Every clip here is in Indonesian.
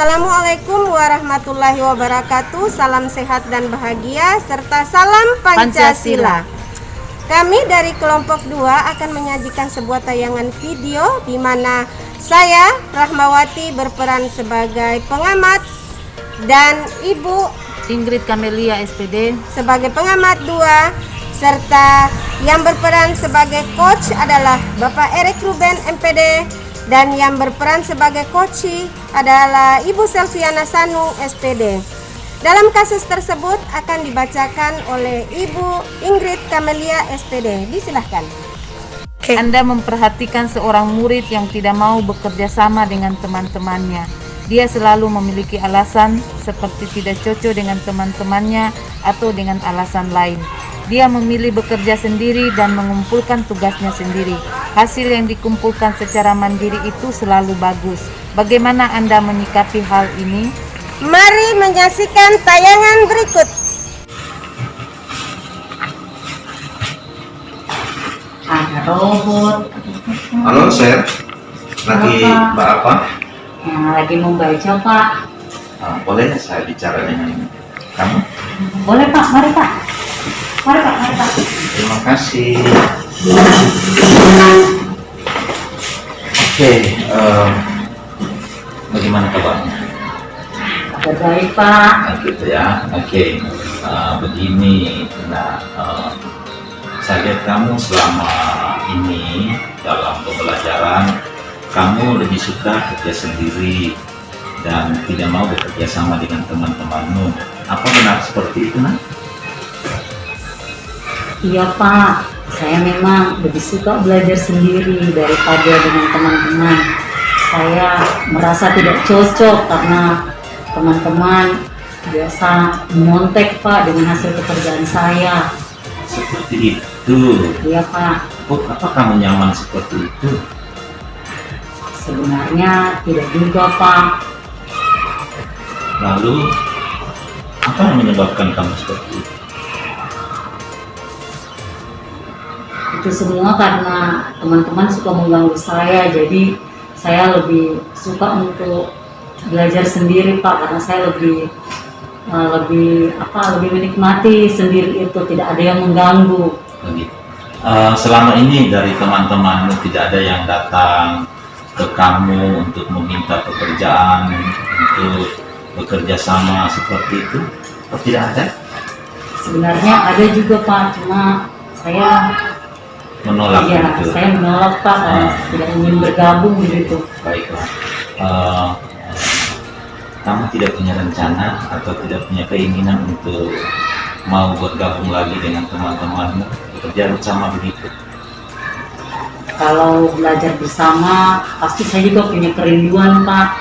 Assalamualaikum warahmatullahi wabarakatuh. Salam sehat dan bahagia serta salam Pancasila. Kami dari kelompok 2 akan menyajikan sebuah tayangan video di mana saya Rahmawati berperan sebagai pengamat dan Ibu Ingrid Camelia SPD sebagai pengamat 2, serta yang berperan sebagai coach adalah Bapak Erik Ruben MPD, dan yang berperan sebagai coach adalah Ibu Selviana Sanung SPD. Dalam kasus tersebut akan dibacakan oleh Ibu Ingrid Camelia SPD. Disilahkan. Anda memperhatikan seorang murid yang tidak mau bekerja sama dengan teman-temannya. Dia selalu memiliki alasan seperti tidak cocok dengan teman-temannya atau dengan alasan lain. Dia memilih bekerja sendiri dan mengumpulkan tugasnya sendiri. Hasil yang dikumpulkan secara mandiri itu selalu bagus. Bagaimana Anda menyikapi hal ini? Mari menyaksikan tayangan berikut. Ada robot. Halo, Sir. Lagi Mbak apa? Lagi membaca, Pak. Boleh saya bicara dengan kamu? Boleh, Pak. Mari, Pak. Mari, Pak. Terima kasih. Oke, bagaimana kabarnya? Ada baik, Pak. Gitu ya. Oke, begini. Nah, saya lihat kamu selama ini dalam pembelajaran, kamu lebih suka kerja sendiri dan tidak mau bekerja sama dengan teman-temanmu. Apa benar seperti itu, Nak? Iya, Pak. Saya memang lebih suka belajar sendiri daripada dengan teman-teman. Saya merasa tidak cocok karena teman-teman biasa menyontek, Pak, dengan hasil pekerjaan saya. Seperti itu. Iya, Pak. Apa kamu nyaman seperti itu? Sebenarnya tidak juga, Pak. Lalu, apa yang menyebabkan kamu seperti itu? Itu semua karena teman-teman suka mengganggu saya, jadi saya lebih suka untuk belajar sendiri, Pak, karena saya lebih menikmati sendiri itu, tidak ada yang mengganggu. Begitu. Selama ini dari teman-temanmu tidak ada yang datang ke kamu untuk meminta pekerjaan, untuk bekerja sama seperti itu? Atau tidak ada? Sebenarnya ada juga, Pak, cuma saya Menolak iya, itu? saya menolak, Pak, karena tidak ingin bergabung begitu. Baiklah. Kamu tidak punya rencana atau tidak punya keinginan untuk mau bergabung lagi dengan teman-temanmu, bekerja bersama begitu? Kalau belajar bersama, pasti saya juga punya kerinduan, Pak.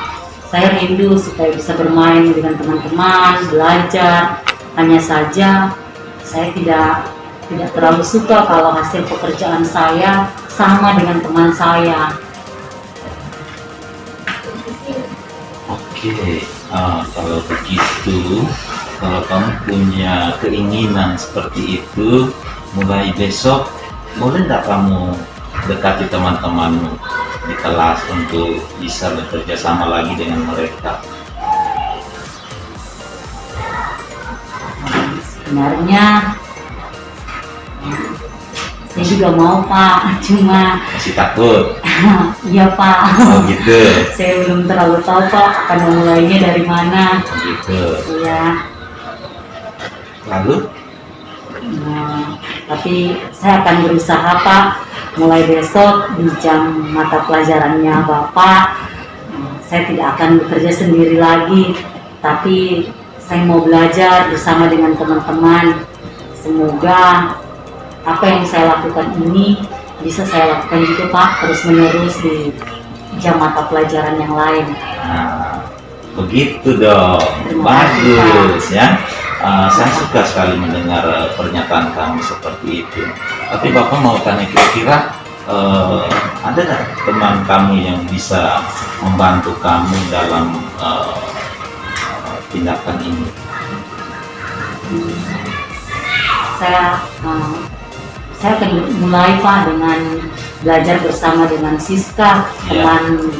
Saya rindu supaya bisa bermain dengan teman-teman, belajar. Hanya saja, saya tidak terlalu suka kalau hasil pekerjaan saya sama dengan teman saya. Oke, kalau begitu, kalau kamu punya keinginan seperti itu, mulai besok boleh nggak kamu dekati teman-temanmu di kelas untuk bisa bekerja sama lagi dengan mereka? Sebenarnya saya juga mau, Pak, cuma Masih takut? iya, Pak. Oh gitu. Saya belum terlalu tahu, Pak, akan memulainya dari mana. Gitu. Iya. Lalu? Tapi saya akan berusaha, Pak, mulai besok di jam mata pelajarannya Bapak. Saya tidak akan bekerja sendiri lagi, tapi saya mau belajar bersama dengan teman-teman. Semoga apa yang saya lakukan ini bisa saya lakukan juga, Pak, terus-menerus di jam mata pelajaran yang lain. Nah, begitu dong. Terima kasih, Bagus ya. Saya suka sekali mendengar pernyataan kamu seperti itu. Tapi Bapak mau tanya, kira-kira ada nggak teman kamu yang bisa membantu kamu dalam tindakan ini? Saya akan mulai, Pak, dengan belajar bersama dengan Siska, teman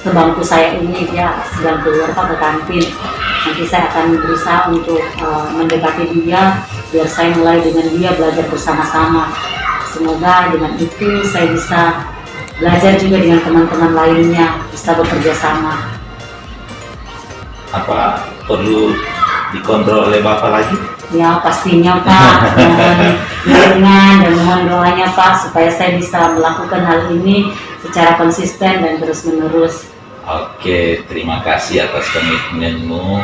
sebangku saya ini dia sedang keluar ke kantin. Nanti saya akan berusaha untuk mendekati dia biar saya mulai dengan dia belajar bersama-sama. Semoga dengan itu saya bisa belajar juga dengan teman-teman lainnya, bisa bekerja sama. Apa perlu dikontrol oleh Bapak lagi? Ya pastinya Pak, mohon bimbingan dan mohon doanya Pak supaya saya bisa melakukan hal ini secara konsisten dan terus-menerus. Oke, terima kasih atas komitmenmu.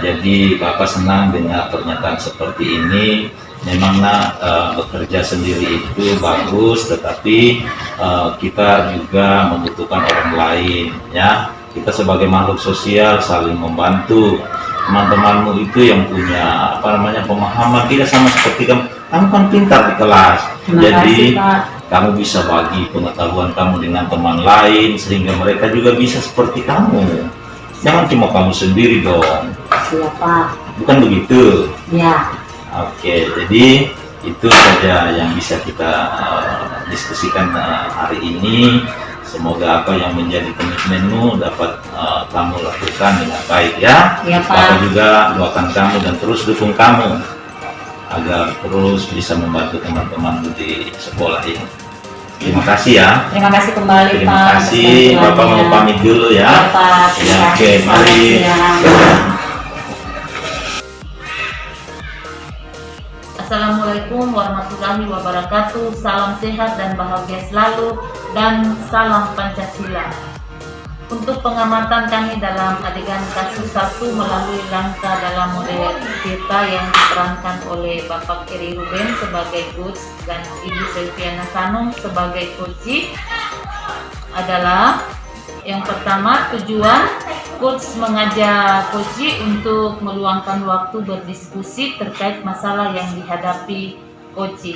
Jadi Bapak senang dengar pernyataan seperti ini. Memanglah bekerja sendiri itu bagus, tetapi kita juga membutuhkan orang lain, ya. Kita sebagai makhluk sosial saling membantu. Teman-temanmu itu yang punya pemahaman tidak sama seperti kamu. Kamu kan pintar di kelas, Terima jadi kasih, Pak. kamu bisa bagi pengetahuan kamu dengan teman lain sehingga mereka juga bisa seperti kamu. Jangan cuma kamu sendiri dong. Siapa? Bukan begitu? Ya. Oke, jadi itu saja yang bisa kita diskusikan hari ini. Semoga apa yang menjadi komitmenmu dapat kamu lakukan dengan baik ya. Ya, Pak. Bapak juga doakan kamu dan terus dukung kamu agar terus bisa membantu teman-teman di sekolah ini. Terima kasih ya. Terima kasih kembali Pak. Terima atas kasih. Bapak mau bantuannya. pamit dulu ya. Ya Pak. Terima Ya, oke, kasih. Selamat mari. siang. Assalamualaikum warahmatullahi wabarakatuh. Salam sehat dan bahagia selalu, dan salam Pancasila. Untuk pengamatan kami dalam adegan kasus 1 melalui langkah dalam model cerita yang diperankan oleh Bapak Eri Ruben sebagai coach dan Ibu Selviana Sanung sebagai coach adalah yang pertama, tujuan coach mengajak coach untuk meluangkan waktu berdiskusi terkait masalah yang dihadapi coach.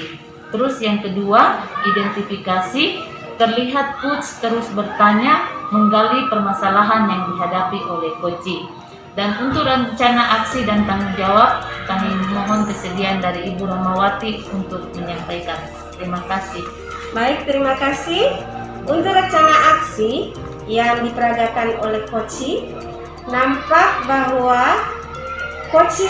Terus yang kedua, identifikasi. Terlihat coach terus bertanya, menggali permasalahan yang dihadapi oleh coach. Dan untuk rencana aksi dan tanggung jawab, kami mohon kesediaan dari Ibu Rahmawati untuk menyampaikan. Terima kasih. Baik, terima kasih. Untuk rencana aksi yang diperagakan oleh Koci, nampak bahwa Koci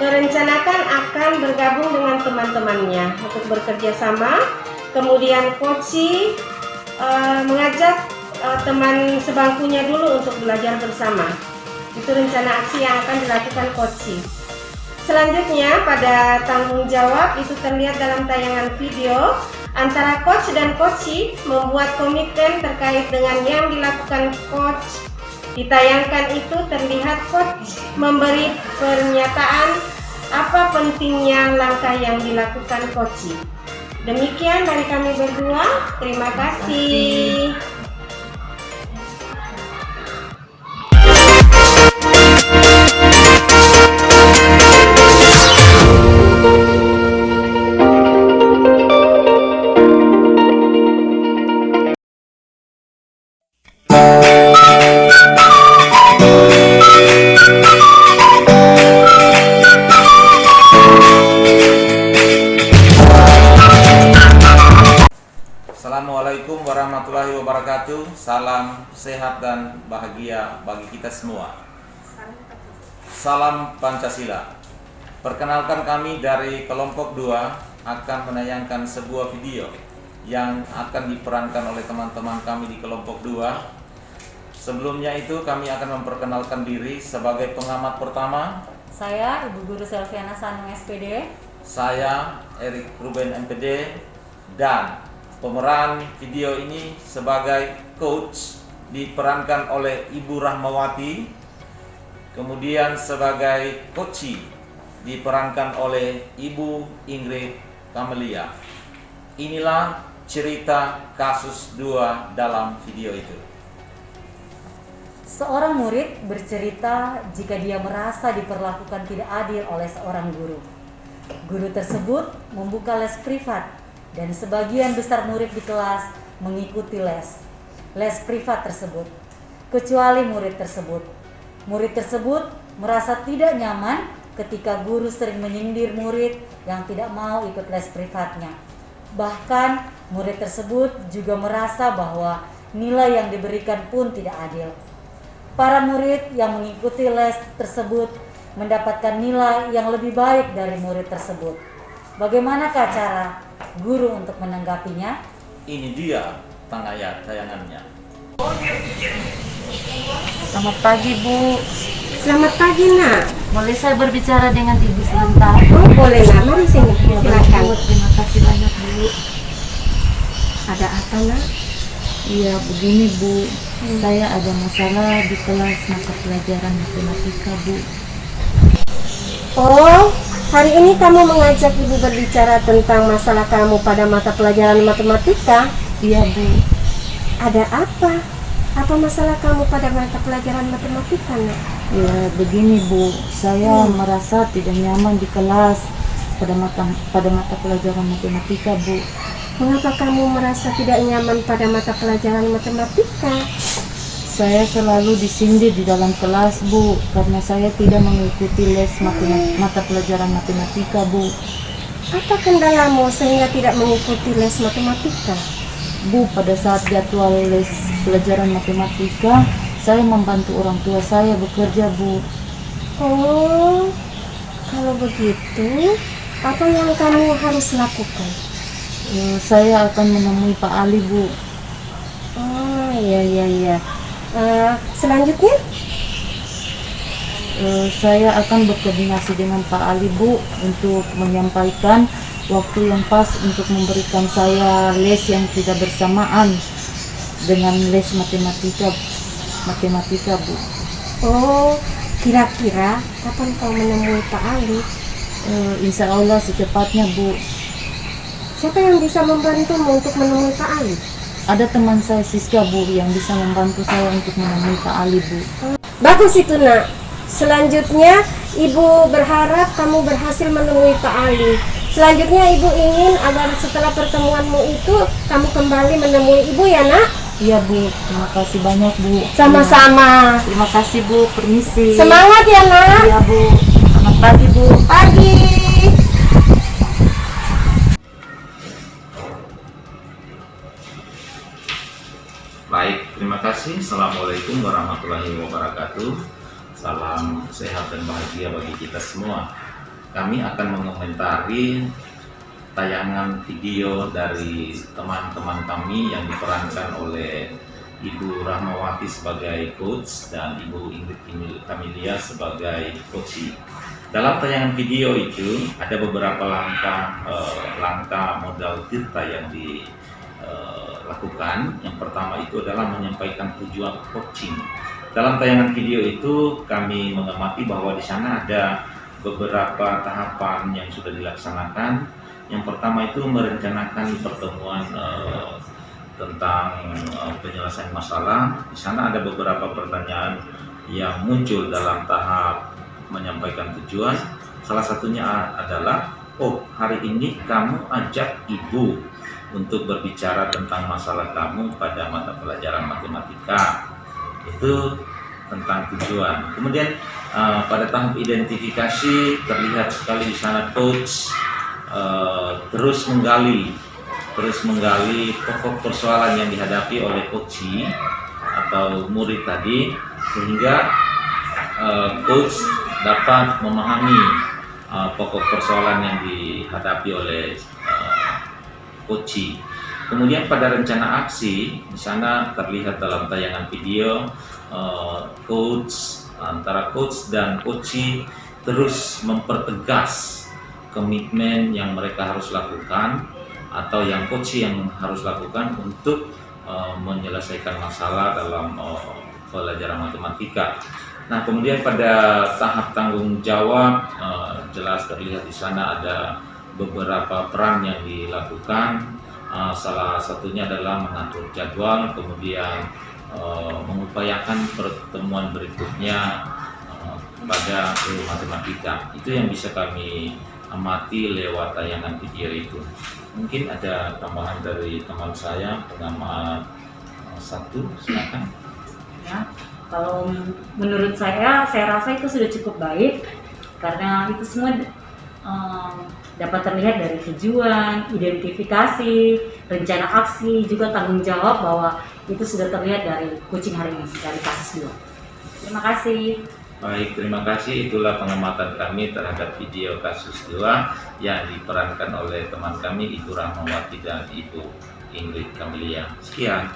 merencanakan akan bergabung dengan teman-temannya untuk bekerja sama. Kemudian Koci mengajak teman sebangkunya dulu untuk belajar bersama. Itu rencana aksi yang akan dilakukan Koci. Selanjutnya pada tanggung jawab itu terlihat dalam tayangan video antara coach dan coachi membuat komitmen terkait dengan yang dilakukan coach. Ditayangkan itu terlihat coach memberi pernyataan apa pentingnya langkah yang dilakukan coachi. Demikian dari kami berdua. Terima kasih. Assalamualaikum warahmatullahi wabarakatuh. Salam sehat dan bahagia bagi kita semua. Salam Pancasila. Perkenalkan, kami dari kelompok 2 akan menayangkan sebuah video yang akan diperankan oleh teman-teman kami di kelompok 2. Sebelumnya itu kami akan memperkenalkan diri sebagai pengamat pertama. Saya Ibu Guru Selviana Sanung SPD. Saya Erik Ruben MPD, dan pemeran video ini sebagai coach diperankan oleh Ibu Rahmawati. Kemudian sebagai coachi diperankan oleh Ibu Ingrid Kamelia. Inilah cerita kasus 2 dalam video itu. Seorang murid bercerita jika dia merasa diperlakukan tidak adil oleh seorang guru. Guru tersebut membuka les privat dan sebagian besar murid di kelas mengikuti les privat tersebut, kecuali murid tersebut. Murid tersebut merasa tidak nyaman ketika guru sering menyindir murid yang tidak mau ikut les privatnya. Bahkan murid tersebut juga merasa bahwa nilai yang diberikan pun tidak adil. Para murid yang mengikuti les tersebut mendapatkan nilai yang lebih baik dari murid tersebut. Bagaimanakah cara guru untuk menanggapinya? Ini dia tayangannya. Selamat pagi, Bu. Selamat pagi, Nak. Boleh saya berbicara dengan Ibu sebentar? Oh, boleh, Nak. Mari sini. Ya, Silakan. Bu. Terima kasih banyak, Bu. Ada apa, Nak? Iya, begini, Bu. Saya ada masalah di kelas mata pelajaran matematika, Bu. Oh, hari ini kamu mengajak Ibu berbicara tentang masalah kamu pada mata pelajaran matematika. Iya, Bu. Ada apa? Apa masalah kamu pada mata pelajaran matematika, Nak? Ya, begini, Bu. Saya merasa tidak nyaman di kelas pada mata pelajaran matematika, Bu. Mengapa kamu merasa tidak nyaman pada mata pelajaran matematika? Saya selalu disindir di dalam kelas, Bu, karena saya tidak mengikuti les mata pelajaran matematika, Bu. Apa kendalamu sehingga tidak mengikuti les matematika? Bu, pada saat jadwal les pelajaran matematika, saya membantu orang tua saya bekerja, Bu. Oh, kalau begitu, apa yang kamu harus lakukan? Saya akan menemui Pak Ali, Bu. Oh, iya. Selanjutnya? Saya akan berkoordinasi dengan Pak Ali, Bu, untuk menyampaikan waktu yang pas untuk memberikan saya les yang tidak bersamaan dengan les matematika, Bu. Oh, kira-kira kapan kau menemui Pak Ali? Insya Allah secepatnya, Bu. Siapa yang bisa membantumu untuk menemui Pak Ali? Ada teman saya Siska, Bu, yang bisa membantu saya untuk menemui Pak Ali, Bu. Bagus itu, Nak. Selanjutnya, Ibu berharap kamu berhasil menemui Pak Ali. Selanjutnya, Ibu ingin agar setelah pertemuanmu itu kamu kembali menemui Ibu, ya, Nak? Iya, Bu. Terima kasih banyak, Bu. Sama-sama. Terima kasih, Bu. Permisi. Semangat ya, Nak. Iya, Bu. Selamat pagi, Bu. Pagi. Baik, terima kasih. Assalamualaikum warahmatullahi wabarakatuh. Salam sehat dan bahagia bagi kita semua. Kami akan mengomentari tayangan video dari teman-teman kami yang diperankan oleh Ibu Rahmawati sebagai coach dan Ibu Ingrid Kamilia sebagai coach. Dalam tayangan video itu ada beberapa langkah modal tirta yang dilakukan. Yang pertama itu adalah menyampaikan tujuan coaching. Dalam tayangan video itu kami mengamati bahwa di sana ada beberapa tahapan yang sudah dilaksanakan. Yang pertama itu merencanakan pertemuan tentang penyelesaian masalah. Di sana ada beberapa pertanyaan yang muncul dalam tahap menyampaikan tujuan. Salah satunya adalah, oh, hari ini kamu ajak ibu untuk berbicara tentang masalah kamu pada mata pelajaran matematika. Itu tentang tujuan. Kemudian pada tahap identifikasi terlihat sekali di sana coach terus menggali pokok persoalan yang dihadapi oleh coach atau murid tadi, sehingga coach dapat memahami pokok persoalan yang dihadapi oleh coach. Kemudian pada rencana aksi di sana terlihat dalam tayangan video antara coach dan coach terus mempertegas komitmen yang mereka harus lakukan atau yang coach yang harus lakukan untuk menyelesaikan masalah dalam pelajaran matematika. Nah, kemudian pada tahap tanggung jawab jelas terlihat di sana ada beberapa peran yang dilakukan. Salah satunya adalah mengatur jadwal, kemudian mengupayakan pertemuan berikutnya pada matematika. Itu yang bisa kami amati lewat tayangan video itu. Mungkin ada tambahan dari teman saya, pengamat satu, silakan. Ya, kalau menurut saya rasa itu sudah cukup baik, karena itu semua dapat terlihat dari tujuan, identifikasi, rencana aksi, juga tanggung jawab bahwa itu sudah terlihat dari coaching hari ini, dari kasus 2. Terima kasih. Baik, terima kasih. Itulah pengamatan kami terhadap video kasus 2 yang diperankan oleh teman kami, Ibu Rahmawati dan Ibu Ingrid Camelia. Sekian.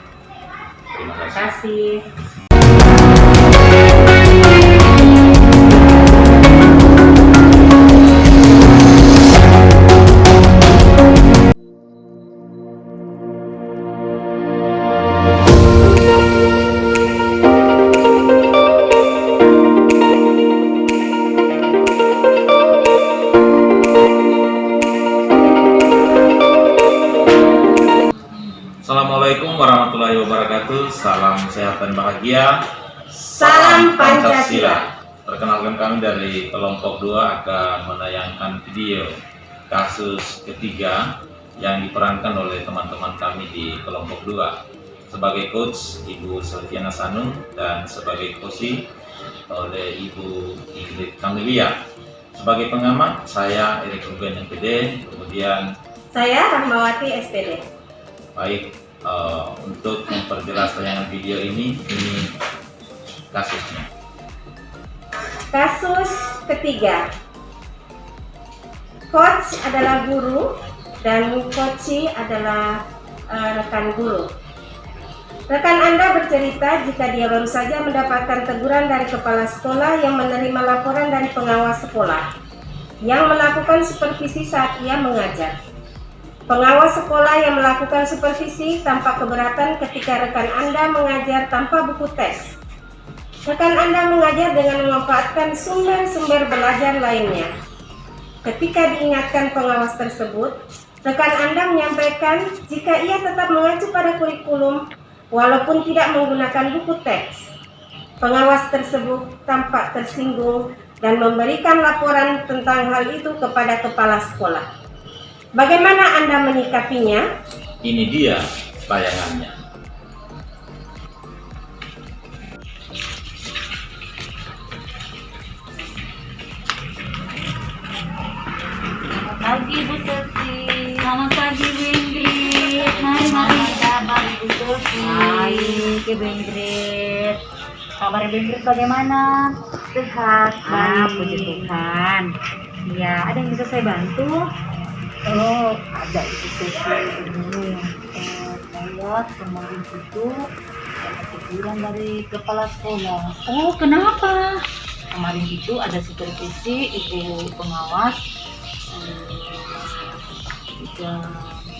Terima Terima kasih. kasih. Assalamualaikum warahmatullahi wabarakatuh. Salam sehat dan bahagia. Salam Pancasila. Perkenalkan, kami dari kelompok 2 akan menayangkan video kasus ketiga yang diperankan oleh teman-teman kami di kelompok 2. Sebagai coach Ibu Selviana Sanung dan sebagai coach oleh Ibu Ingrid Camelia. Sebagai pengamat saya Erik Ruben MPD, kemudian Saya Rahmawati SPD. baik. Untuk memperjelas tayangan video ini kasusnya. Kasus ketiga. Coach adalah guru dan coachee adalah rekan guru. Rekan Anda bercerita jika dia baru saja mendapatkan teguran dari kepala sekolah yang menerima laporan dari pengawas sekolah yang melakukan supervisi saat ia mengajar. Pengawas sekolah yang melakukan supervisi tampak keberatan ketika rekan Anda mengajar tanpa buku teks. Rekan Anda mengajar dengan memanfaatkan sumber-sumber belajar lainnya. Ketika diingatkan pengawas tersebut, rekan Anda menyampaikan jika ia tetap mengacu pada kurikulum walaupun tidak menggunakan buku teks. Pengawas tersebut tampak tersinggung dan memberikan laporan tentang hal itu kepada kepala sekolah. Bagaimana Anda menyikapinya? Ini dia tayangannya. Selamat pagi Bu Selvi. Selamat pagi Bu Ingrid. Mari kabar Bu Selvi. Baik, Ibu Ingrid. Kabar Ibu Ingrid bagaimana? Sehat. Puji Tuhan. Ya, ada yang bisa saya bantu? Oh, ada Ibu Selvi ini. Saya kemarin itu ada teguran dari kepala sekolah. Oh, kenapa? Kemarin itu ada supervisi Ibu pengawas juga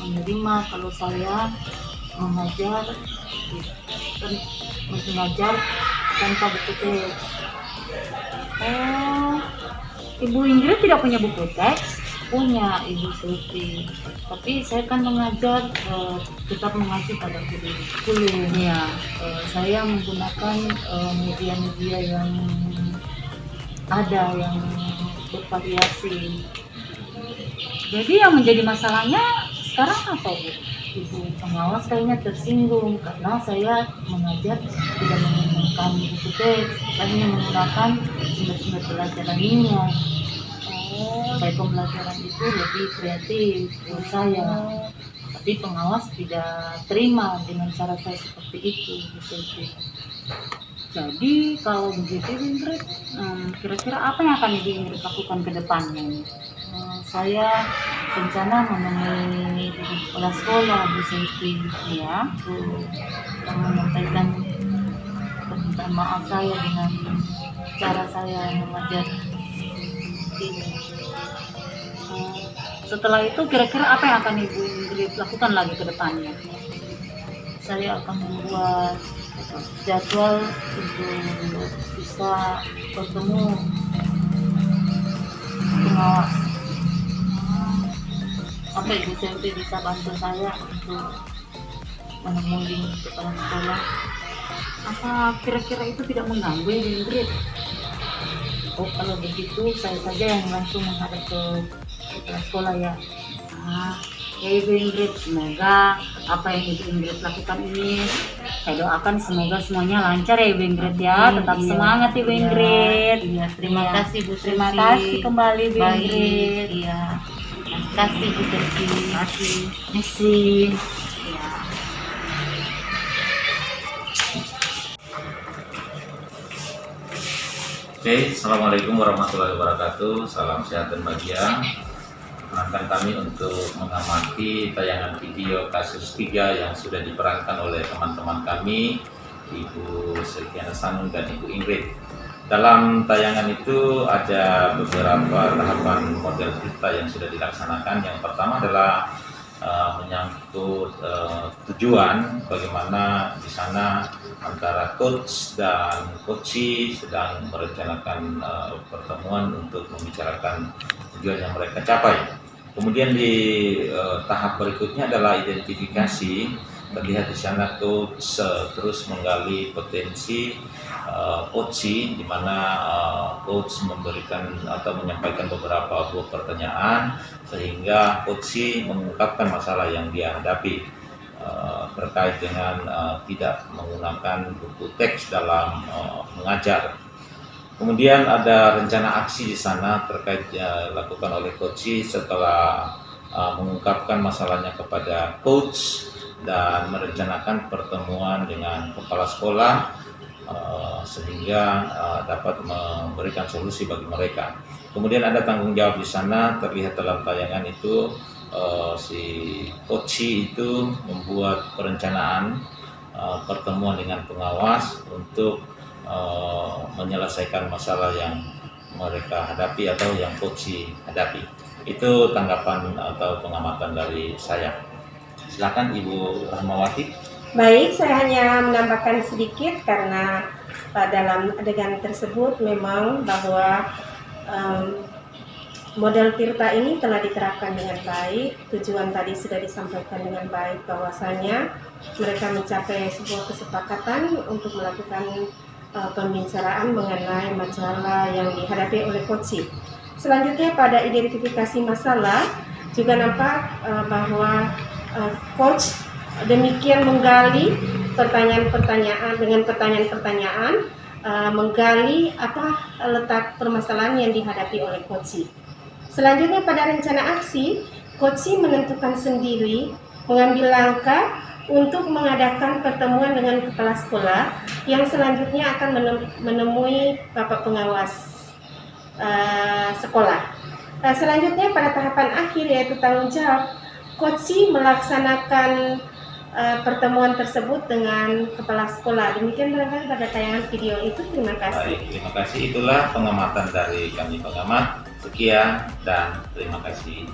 menerima kalau saya mengajar tanpa buku teks. Oh, Ibu Ingrid tidak punya buku teks? Punya Ibu Selvi, tapi saya kan mengajar tetap mengacu pada kurikulum. Ya. Saya menggunakan media-media yang ada yang bervariasi. Jadi yang menjadi masalahnya sekarang apa, Bu? Ibu pengawas kayaknya tersinggung karena saya mengajar tidak menggunakan buku teks, hanya menggunakan sumber-sumber belajar lainnya. Supaya pembelajaran itu lebih kreatif menurut saya. Tapi pengawas tidak terima dengan cara saya seperti itu. Jadi kalau begitu Ibu Ingrid, kira-kira apa yang akan Ibu Ingrid lakukan ke depannya? Saya rencana menemui kepala sekolah Bu Selvi Ya. untuk menyampaikan permintaan maaf saya dengan cara saya mengajar ini. Setelah itu kira-kira apa yang akan Ibu Ingrid lakukan lagi ke depannya? Saya akan membuat jadwal untuk bisa bertemu pengawas. Sampai Ibu Selvi bisa bantu saya untuk menemui kepala sekolah. Apa kira-kira itu tidak mengganggu Ibu Ingrid? Oh, kalau begitu saya saja yang langsung menghadap ke kepala sekolah ya. Ya Ibu Ingrid, semoga apa yang Ibu Ingrid lakukan ini saya doakan semoga semuanya lancar ya Ibu Ingrid ya. Tetap semangat Ibu Ingrid. Iya, terima Iya. kasih Bu Susi. Terima kasih kembali Bu Baik, Ingrid. iya. Terima kasih Bu Susi. Terima kasih. Ya. Oke, Assalamualaikum warahmatullahi wabarakatuh. Salam sehat dan bahagia. Menantang kami untuk mengamati tayangan video kasus 3 yang sudah diperankan oleh teman-teman kami, Ibu Silviana Sanung dan Ibu Ingrid. Dalam tayangan itu ada beberapa tahapan model cerita yang sudah dilaksanakan. Yang pertama adalah menyangkut tujuan bagaimana di sana antara coach dan coachee sedang merencanakan pertemuan untuk membicarakan tujuan yang mereka capai. Kemudian di tahap berikutnya adalah identifikasi. Terlihat di sana coach terus menggali potensi coachee, di mana coach memberikan atau menyampaikan beberapa buah pertanyaan sehingga coachee mengungkapkan masalah yang dia hadapi terkait dengan tidak menggunakan buku teks dalam mengajar. Kemudian ada rencana aksi di sana terkait dilakukan oleh coachee setelah mengungkapkan masalahnya kepada coach dan merencanakan pertemuan dengan kepala sekolah sehingga dapat memberikan solusi bagi mereka. Kemudian ada tanggung jawab di sana, terlihat dalam tayangan itu si coachee itu membuat perencanaan pertemuan dengan pengawas untuk menyelesaikan masalah yang mereka hadapi atau yang coachee hadapi. Itu tanggapan atau pengamatan dari saya. Silakan Ibu Rahmawati. Baik, saya hanya menambahkan sedikit karena dalam adegan tersebut memang bahwa model Tirta ini telah diterapkan dengan baik. Tujuan tadi sudah disampaikan dengan baik bahwasanya mereka mencapai sebuah kesepakatan untuk melakukan pembicaraan mengenai masalah yang dihadapi oleh coachee. Selanjutnya pada identifikasi masalah juga nampak bahwa coach demikian menggali pertanyaan-pertanyaan dengan pertanyaan-pertanyaan, menggali apa letak permasalahan yang dihadapi oleh coachee. Selanjutnya pada rencana aksi, coachee menentukan sendiri mengambil langkah untuk mengadakan pertemuan dengan kepala sekolah yang selanjutnya akan menemui bapak pengawas sekolah. Selanjutnya pada tahapan akhir yaitu tanggung jawab, coachee melaksanakan pertemuan tersebut dengan kepala sekolah. Demikian barangkali pada tayangan video itu. Terima kasih. Baik, terima kasih. Itulah pengamatan dari kami pengamat. Sekian dan terima kasih.